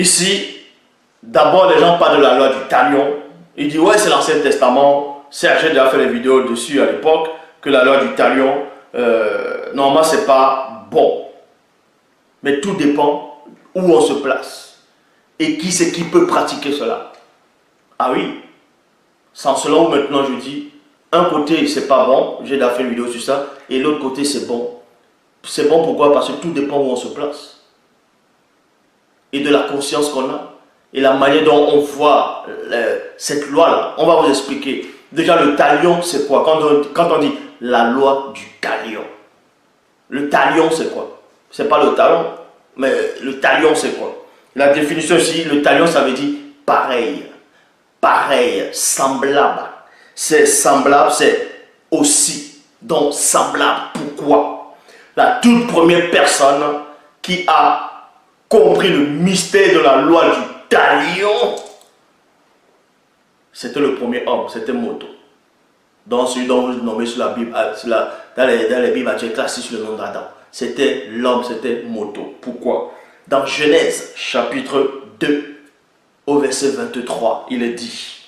ici, d'abord les gens parlent de la loi du talion. Ils disent, ouais, c'est l'Ancien Testament. Serge a déjà fait des vidéos dessus à l'époque, que la loi du talion, normalement, c'est pas bon. Mais tout dépend où on se place. Et qui c'est qui peut pratiquer cela. Ah oui, sans cela où maintenant je dis, un côté c'est pas bon, j'ai déjà fait une vidéo sur ça, et l'autre côté c'est bon. C'est bon pourquoi? Parce que tout dépend où on se place. Et de la conscience qu'on a. Et la manière dont on voit cette loi-là. On va vous expliquer. Déjà le talion c'est quoi? Quand on dit la loi du talion. Le talion c'est quoi? C'est pas le talon, mais le talion c'est quoi? La définition ici, le talion ça veut dire pareil. Pareil, semblable. C'est semblable, c'est aussi. Donc semblable. Pourquoi? La toute première personne qui a compris le mystère de la loi du talion, c'était le premier homme, c'était Moto. Donc celui dont vous nommez sur la Bible, dans les Bibles actuelles classées sur le nom d'Adam. C'était l'homme, c'était Moto. Pourquoi? Dans Genèse chapitre 2, au verset 23, il est dit.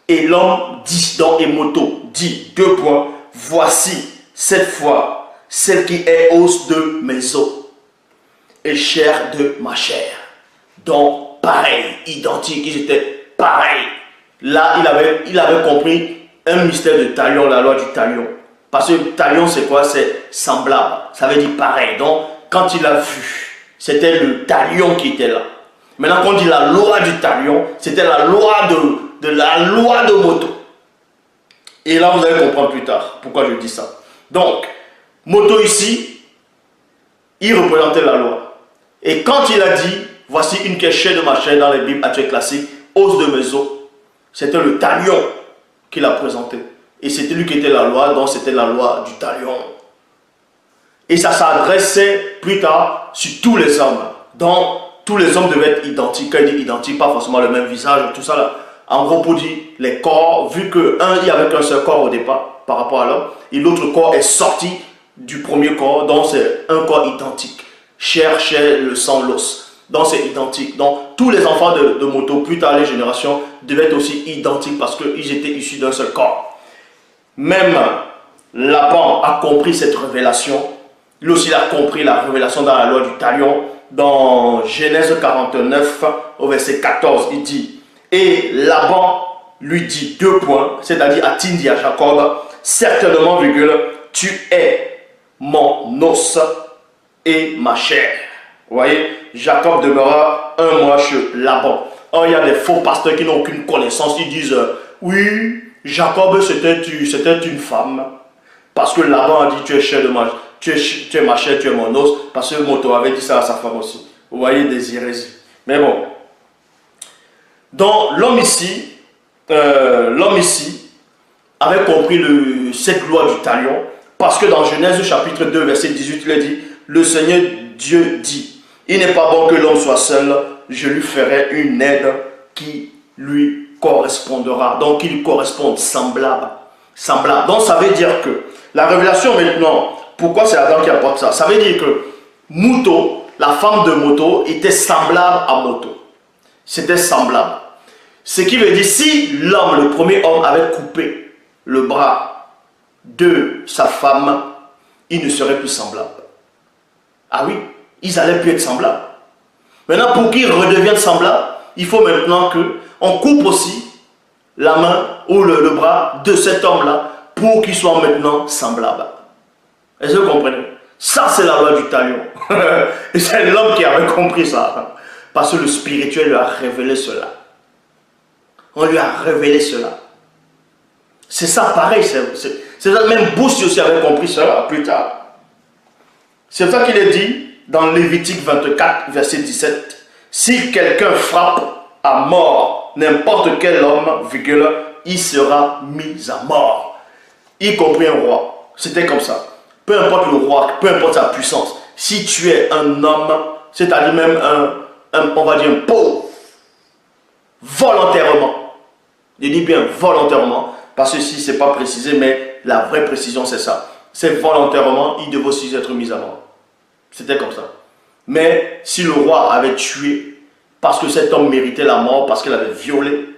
Et l'homme dit, donc Emoto dit, deux points, voici cette fois celle qui est os de mes os et chair de ma chair. Donc pareil, identique, ils étaient pareils. Là, il avait compris un mystère de talion, la loi du talion. Parce que talion c'est quoi? C'est semblable, ça veut dire pareil. Donc quand il a vu, c'était le talion qui était là. Maintenant qu'on dit la loi du talion, c'était la loi de Moto. Et là vous allez comprendre plus tard pourquoi je dis ça. Donc, Moto ici, il représentait la loi. Et quand il a dit, voici une qui est chair de ma chair dans les Bibles actuelles classiques, os de mes os, c'était le talion qu'il a présenté. Et c'était lui qui était la loi, donc c'était la loi du talion. Et ça s'adressait plus tard sur tous les hommes. Donc, tous les hommes devaient être identiques. Quand il dit identique, pas forcément le même visage, tout ça là. En gros, pour dire les corps, vu il y avait qu'un seul corps au départ par rapport à l'homme, et l'autre corps est sorti du premier corps, donc c'est un corps identique. Chair, le sang, l'os. Donc c'est identique. Donc tous les enfants de Moto, plus tard les générations, devaient être aussi identiques parce qu'ils étaient issus d'un seul corps. Même Laban a compris cette révélation. Lui aussi il a compris la révélation dans la loi du talion. Dans Genèse 49, au verset 14, il dit, et Laban lui dit deux points, c'est-à-dire a-t-il dit à Jacob, certainement, virgule, tu es mon os et ma chair. Vous voyez, Jacob demeura un mois chez Laban. Or, il y a des faux pasteurs qui n'ont aucune connaissance, ils disent, oui, Jacob c'était une femme, parce que Laban a dit, tu es chair de ma chair. Tu es ma chair, tu es mon os, parce que Moto avait dit ça à sa femme aussi. Vous voyez des hérésies. Mais bon. Donc l'homme ici avait compris cette loi du talion, parce que dans Genèse chapitre 2, verset 18, il a dit, le Seigneur Dieu dit, il n'est pas bon que l'homme soit seul, je lui ferai une aide qui lui correspondra. Donc qui lui corresponde, semblable. Semblable. Donc ça veut dire que la révélation maintenant, pourquoi c'est Adam qui apporte ça? Ça veut dire que Moto, la femme de Moto, était semblable à Moto. C'était semblable. Ce qui veut dire, si l'homme, le premier homme, avait coupé le bras de sa femme, il ne serait plus semblable. Ah oui, ils allaient plus être semblables. Maintenant, pour qu'ils redeviennent semblables, il faut maintenant qu'on coupe aussi la main ou le bras de cet homme-là pour qu'il soit maintenant semblable. Est-ce que vous comprenez? Ça, c'est la loi du talion. Et c'est l'homme qui avait compris ça. Parce que le spirituel lui a révélé cela. On lui a révélé cela. C'est ça pareil. C'est ça, même Boussy aussi avait compris cela plus tard. C'est ça qu'il est dit dans Lévitique 24, verset 17. Si quelqu'un frappe à mort n'importe quel homme, virgule, il sera mis à mort. Y compris un roi. C'était comme ça. Peu importe le roi, peu importe sa puissance. Si tu es un homme, c'est-à-dire même on va dire un pauvre, volontairement. Je dis bien volontairement, parce que si ce n'est pas précisé, mais la vraie précision c'est ça. C'est volontairement, il devait aussi être mis à mort. C'était comme ça. Mais si le roi avait tué parce que cet homme méritait la mort, parce qu'il avait violé.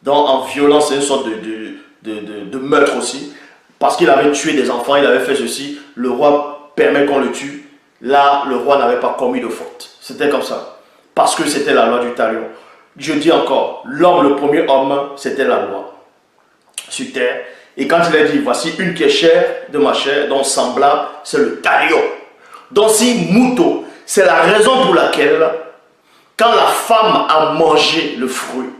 Donc en violence, c'est une sorte de meurtre aussi. Parce qu'il avait tué des enfants, il avait fait ceci, le roi permet qu'on le tue. Là, le roi n'avait pas commis de faute. C'était comme ça. Parce que c'était la loi du talion. Je dis encore, l'homme, le premier homme, c'était la loi sur terre. Et quand il a dit, voici une qui est chère de ma chair, donc semblable, c'est le talion. Donc si muto, c'est la raison pour laquelle, quand la femme a mangé le fruit,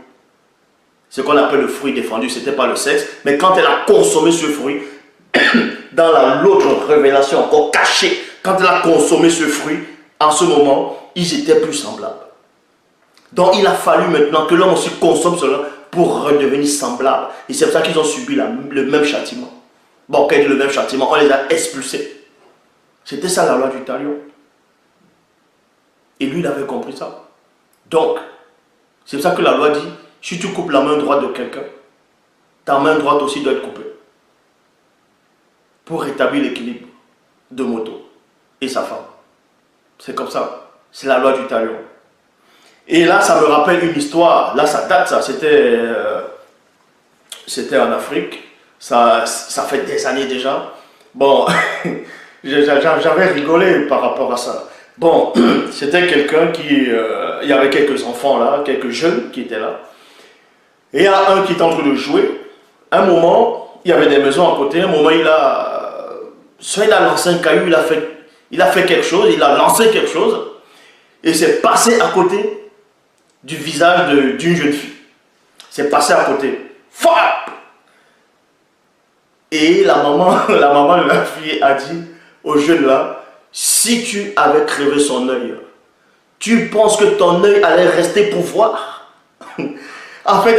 ce qu'on appelle le fruit défendu, ce n'était pas le sexe, mais quand elle a consommé ce fruit, dans l'autre révélation encore cachée, quand elle a consommé ce fruit, en ce moment, ils étaient plus semblables. Donc il a fallu maintenant que l'homme aussi consomme cela pour redevenir semblable. Et c'est pour ça qu'ils ont subi le même châtiment. Bon, quand il dit le même châtiment, on les a expulsés. C'était ça la loi du talion. Et lui, il avait compris ça. Donc, c'est pour ça que la loi dit, si tu coupes la main droite de quelqu'un, ta main droite aussi doit être coupée. Pour rétablir l'équilibre de moto et sa femme. C'est comme ça. C'est la loi du talion. Et là, ça me rappelle une histoire. Là, ça date, ça. C'était en Afrique. Ça fait des années déjà. Bon, j'avais rigolé par rapport à ça. Bon, c'était quelqu'un qui... il y avait quelques enfants là, quelques jeunes qui étaient là. Et il y a un qui est en train de jouer. Un moment, il y avait des maisons à côté. Un moment, soit il a lancé un caillou, il a fait quelque chose, il a lancé quelque chose. Et c'est passé à côté du visage d'une jeune fille. C'est passé à côté. Frappe! Et la maman de la fille a dit au jeune là, si tu avais crevé son œil, tu penses que ton œil allait rester pour voir? En fait,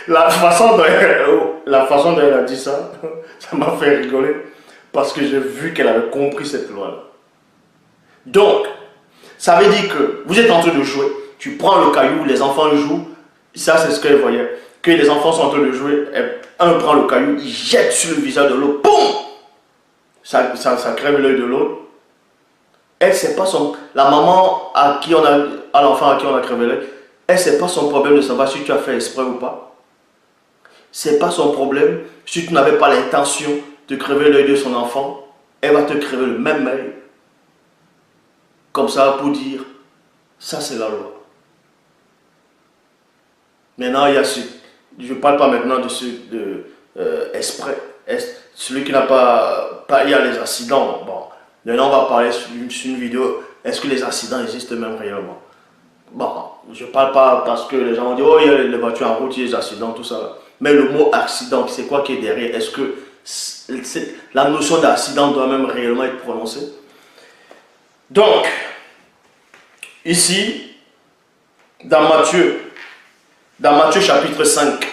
la façon dont elle a dit ça, ça m'a fait rigoler. Parce que j'ai vu qu'elle avait compris cette loi-là. Donc, ça veut dire que vous êtes en train de jouer. Tu prends le caillou, les enfants jouent. Ça, c'est ce qu'elle voyait. Que les enfants sont en train de jouer. Un prend le caillou, il jette sur le visage de l'autre. Boum! Ça crève l'œil de l'autre. Elle, c'est pas son... La maman à l'enfant à qui on a crevé l'œil, elle, c'est pas son problème de savoir si tu as fait exprès ou pas. C'est pas son problème si tu n'avais pas l'intention de crever l'œil de son enfant. Elle va te crever le même œil. Comme ça, pour dire, ça c'est la loi. Maintenant, il y a ce... Je ne parle pas maintenant de ce exprès. Celui qui n'a pas... Il y a les accidents. Bon, maintenant, on va parler sur une vidéo. Est-ce que les accidents existent même réellement? Bon, je ne parle pas parce que les gens ont dit, oh, il y a les voitures en route, il y a les accidents, tout ça. Mais le mot accident, c'est quoi qui est derrière? Est-ce que la notion d'accident doit même réellement être prononcée? Donc, ici, dans Matthieu chapitre 5,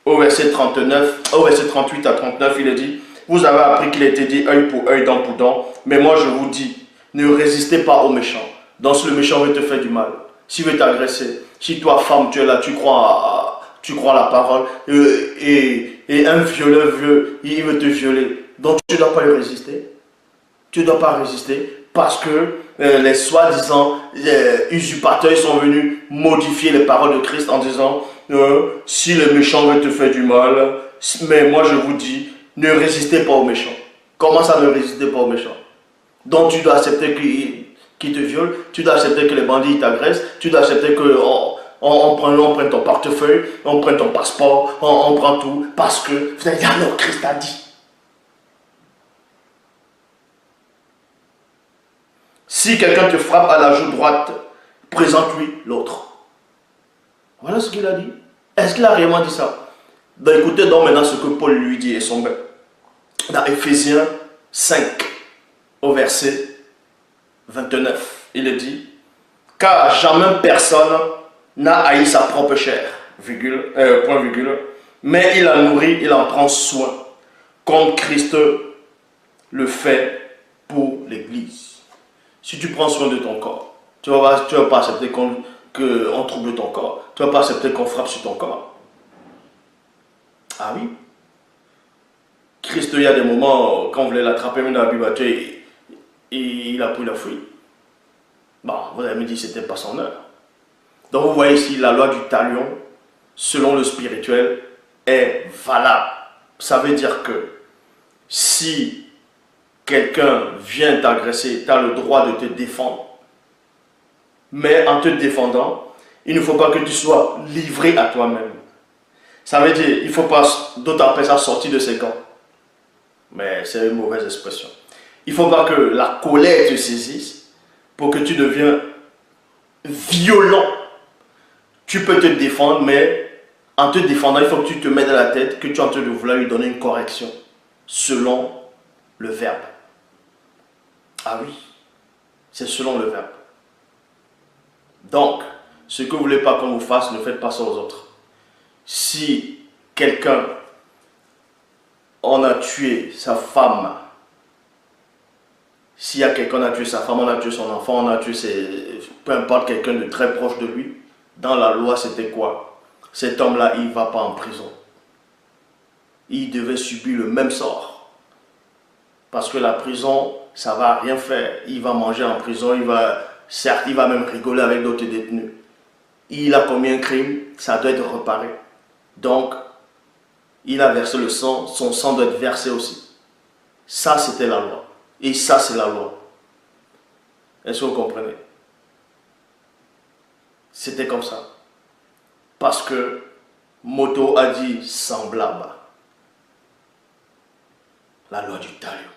au verset 38 à 39, il est dit, vous avez appris qu'il a été dit œil pour œil, dent pour dent, mais moi je vous dis, ne résistez pas aux méchants. Donc si le méchant veut te faire du mal, s'il veut t'agresser, si toi femme tu es là, tu crois à la parole, et un violeur il veut te violer, donc tu ne dois pas lui résister. Tu ne dois pas résister parce que les soi-disant usurpateurs sont venus modifier les paroles de Christ en disant si le méchant veut te faire du mal, mais moi je vous dis, ne résistez pas aux méchants. Comment ça, ne résistez pas aux méchants? Donc tu dois accepter qu'ils te violent, tu dois accepter que les bandits t'agressent, tu dois accepter que on prenne ton portefeuille, on prenne ton passeport, on prend tout, parce que vous allez dire non, Christ a dit. Si quelqu'un te frappe à la joue droite, présente-lui l'autre. Voilà ce qu'il a dit. Est-ce qu'il a réellement dit ça? Ben, écoutez donc maintenant ce que Paul lui dit et son bain. Dans Ephésiens 5, au verset 29, il dit, car jamais personne n'a haï sa propre chair, point virgule, mais il la nourrit, il en prend soin, comme Christ le fait pour l'Église. Si tu prends soin de ton corps, tu ne vas pas accepter qu'on trouble ton corps. Tu ne vas pas accepter qu'on frappe sur ton corps. Ah oui. Christ, il y a des moments, quand on voulait l'attraper, même dans la Bible, il a pris la fuite. Bon, vous allez me dire que ce n'était pas son heure. Donc vous voyez ici, la loi du talion, selon le spirituel, est valable. Ça veut dire que si quelqu'un vient t'agresser, tu as le droit de te défendre. Mais en te défendant, il ne faut pas que tu sois livré à toi-même. Ça veut dire, il ne faut pas, d'autres appellent ça sortir de ses gants. Mais c'est une mauvaise expression. Il ne faut pas que la colère te saisisse pour que tu deviens violent. Tu peux te défendre, mais en te défendant, il faut que tu te mettes dans la tête que tu es en train de vouloir lui donner une correction selon le verbe. Ah oui, c'est selon le verbe. Donc, ce que vous ne voulez pas qu'on vous fasse, ne faites pas ça aux autres. Si quelqu'un, on a tué sa femme, s'il y a quelqu'un, on a tué sa femme, on a tué son enfant, on a tué peu importe quelqu'un de très proche de lui, dans la loi, c'était quoi? Cet homme-là, il ne va pas en prison. Il devait subir le même sort. Parce que la prison, ça ne va rien faire. Il va manger en prison, certes, il va même rigoler avec d'autres détenus. Il a commis un crime, ça doit être réparé. Donc, il a versé le sang, son sang doit être versé aussi. Ça, c'était la loi. Et ça, c'est la loi. Est-ce que vous comprenez? C'était comme ça. Parce que Moto a dit semblable. La loi du talion.